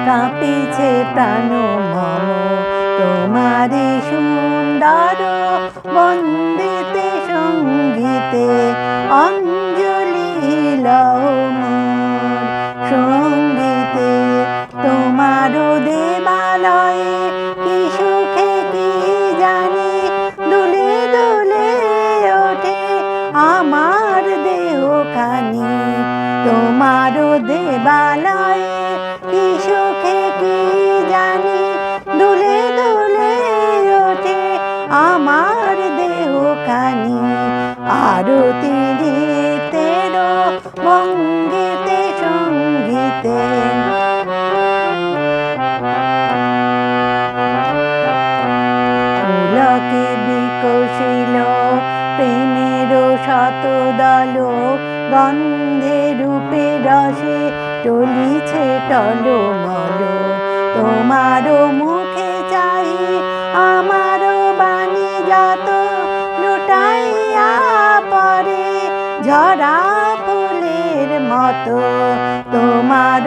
কাঁপিছে প্রাণ মম তোমারি সুন্দর বন্দিতে সঙ্গীতে অঞ্জলি লও মোর সঙ্গীতে তোমার দেবালয়ে কি সুখে কি জানি দুলে দুলে ওঠে আমার দেহখানি তোমার দেবালয়ে কি সুখে কি জানি দুলে দুলে ওঠে আমার দেহখানি আরতি দিতের ভঙ্গিতে সঙ্গীতে পুলকে বিকশিল প্রেমের শতদল গন্ধে রূপে রসে চলিছে টলমল তোমার মুখে চাই আমার বাণী যত লুটাইয়া পরে ঝরা ফুলের মতো তোমার